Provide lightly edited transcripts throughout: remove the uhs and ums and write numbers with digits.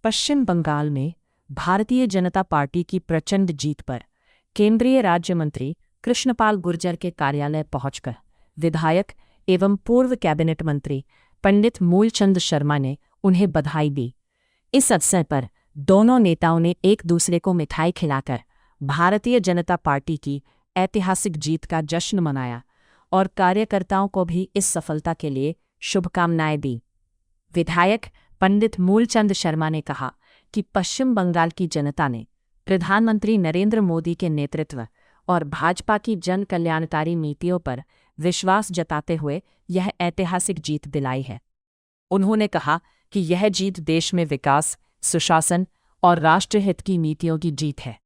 पश्चिम बंगाल में भारतीय जनता पार्टी की प्रचंड जीत पर केंद्रीय राज्य मंत्री कृष्णपाल गुर्जर के कार्यालय पहुंचकर विधायक एवं पूर्व कैबिनेट मंत्री पंडित मूलचंद शर्मा ने उन्हें बधाई दी। इस अवसर पर दोनों नेताओं ने एक दूसरे को मिठाई खिलाकर भारतीय जनता पार्टी की ऐतिहासिक जीत का जश्न मनाया और कार्यकर्ताओं को भी इस सफलता के लिए शुभकामनाएं दी। विधायक पंडित मूलचंद शर्मा ने कहा कि पश्चिम बंगाल की जनता ने प्रधानमंत्री नरेंद्र मोदी के नेतृत्व और भाजपा की जन कल्याणकारी नीतियों पर विश्वास जताते हुए यह ऐतिहासिक जीत दिलाई है। उन्होंने कहा कि यह जीत देश में विकास, सुशासन और राष्ट्रहित की नीतियों की जीत है।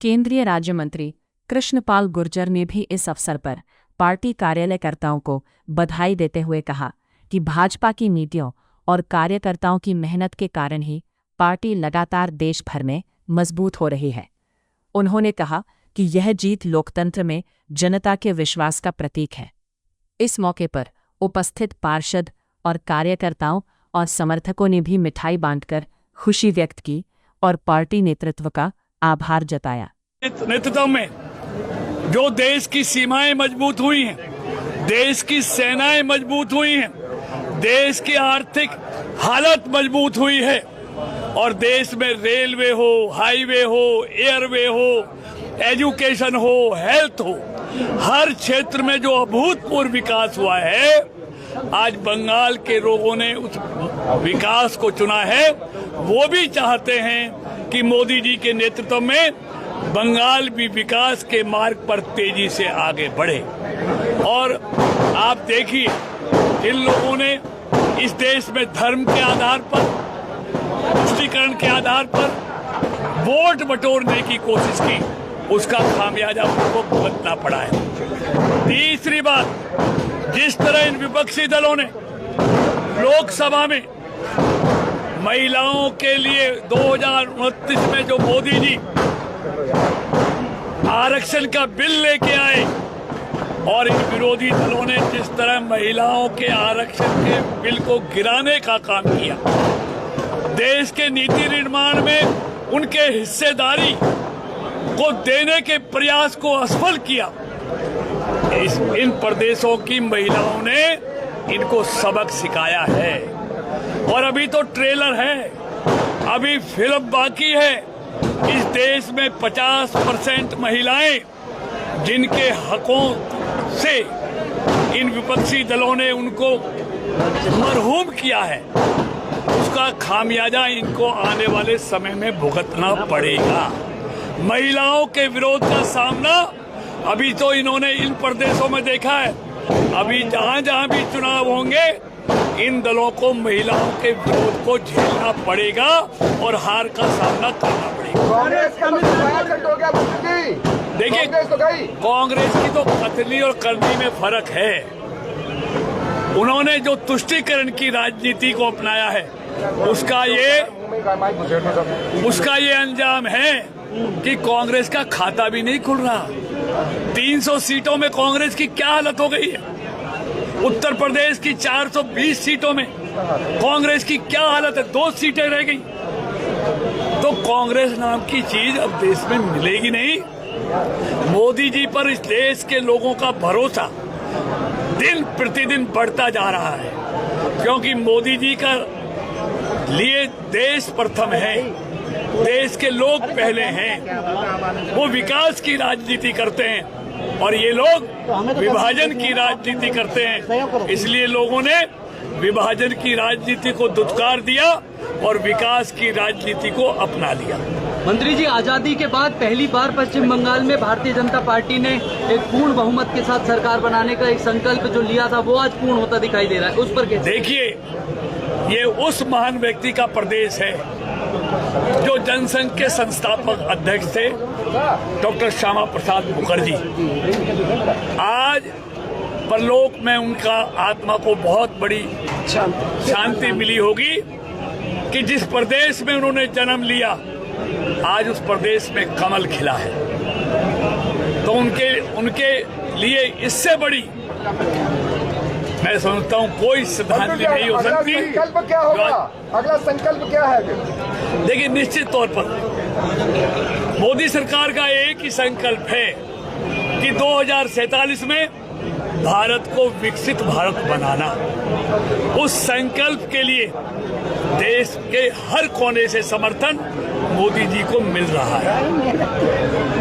केंद्रीय राज्य मंत्री कृष्णपाल गुर्जर ने भी इस अवसर पर पार्टी कार्यकर्ताओं को बधाई देते हुए कहा कि भाजपा की नीतियों और कार्यकर्ताओं की मेहनत के कारण ही पार्टी लगातार देश भर में मजबूत हो रही है। उन्होंने कहा कि यह जीत लोकतंत्र में जनता के विश्वास का प्रतीक है। इस मौके पर उपस्थित पार्षद और कार्यकर्ताओं और समर्थकों ने भी मिठाई बांटकर खुशी व्यक्त की और पार्टी नेतृत्व का आभार जताया। नेतृत्व में जो देश की सीमाएं मजबूत हुई हैं, देश की सेनाएं मजबूत हुई हैं, देश की आर्थिक हालत मजबूत हुई है और देश में रेलवे हो, हाईवे हो, एयरवे हो, एजुकेशन हो, हेल्थ हो, हर क्षेत्र में जो अभूतपूर्व विकास हुआ है, आज बंगाल के लोगों ने उस विकास को चुना है। वो भी चाहते हैं कि मोदी जी के नेतृत्व में बंगाल भी विकास के मार्ग पर तेजी से आगे बढ़े। और आप देखिए, इन लोगों ने इस देश में धर्म के आधार पर, तुष्टीकरण के आधार पर वोट बटोरने की कोशिश की, उसका खामियाजा उनको भुगतना पड़ा है। तीसरी बात, जिस तरह इन विपक्षी दलों ने लोकसभा में महिलाओं के लिए 2029 में जो मोदी जी आरक्षण का बिल लेके आए और इन विरोधी दलों ने जिस तरह महिलाओं के आरक्षण के बिल को गिराने का काम किया, देश के नीति निर्माण में उनके हिस्सेदारी को देने के प्रयास को असफल किया, इन प्रदेशों की महिलाओं ने इनको सबक सिखाया है। और अभी तो ट्रेलर है, अभी फिल्म बाकी है। इस देश में 50% महिलाएं जिनके हकों से इन विपक्षी दलों ने उनको मरहूम किया है, उसका खामियाजा इनको आने वाले समय में भुगतना पड़ेगा। महिलाओं के विरोध का सामना अभी तो इन्होंने इन प्रदेशों में देखा है। अभी जहां जहां भी चुनाव होंगे, इन दलों को महिलाओं के विरोध को झेलना पड़ेगा और हार का सामना करना पड़ेगा। देखिए, कांग्रेस की तो कतली और करनी में फर्क है। उन्होंने जो तुष्टीकरण की राजनीति को अपनाया है, उसका ये अंजाम है कि कांग्रेस का खाता भी नहीं खुल रहा। 300 सीटों में कांग्रेस की क्या हालत हो गई है। उत्तर प्रदेश की 420 सीटों में कांग्रेस की क्या हालत है, 2 सीटें रह गई। तो कांग्रेस नाम की चीज अब देश में मिलेगी नहीं। मोदी जी पर इस देश के लोगों का भरोसा दिन प्रतिदिन बढ़ता जा रहा है, क्योंकि मोदी जी का लिए देश प्रथम है, देश के लोग पहले हैं। वो विकास की राजनीति करते हैं और ये लोग विभाजन की राजनीति करते हैं। इसलिए लोगों ने विभाजन की राजनीति को दुत्कार दिया और विकास की राजनीति को अपना लिया। मंत्री जी, आजादी के बाद पहली बार पश्चिम बंगाल में भारतीय जनता पार्टी ने एक पूर्ण बहुमत के साथ सरकार बनाने का एक संकल्प जो लिया था, वो आज पूर्ण होता दिखाई दे रहा है। उस पर क्या? देखिए, ये उस महान व्यक्ति का प्रदेश है जो जनसंघ के संस्थापक अध्यक्ष थे, डॉक्टर श्यामा प्रसाद मुखर्जी। आज परलोक में उनका आत्मा को बहुत बड़ी शांति मिली होगी कि जिस प्रदेश में उन्होंने जन्म लिया, आज उस प्रदेश में कमल खिला है। तो उनके लिए इससे बड़ी मैं समझता हूँ कोई श्रद्धांजलि नहीं हो अगला सकती। संकल्प क्या होगा? अगला संकल्प क्या है? देखिए, निश्चित तौर पर मोदी सरकार का एक ही संकल्प है कि 2047 में भारत को विकसित भारत बनाना। उस संकल्प के लिए देश के हर कोने से समर्थन मोदी जी को मिल रहा है।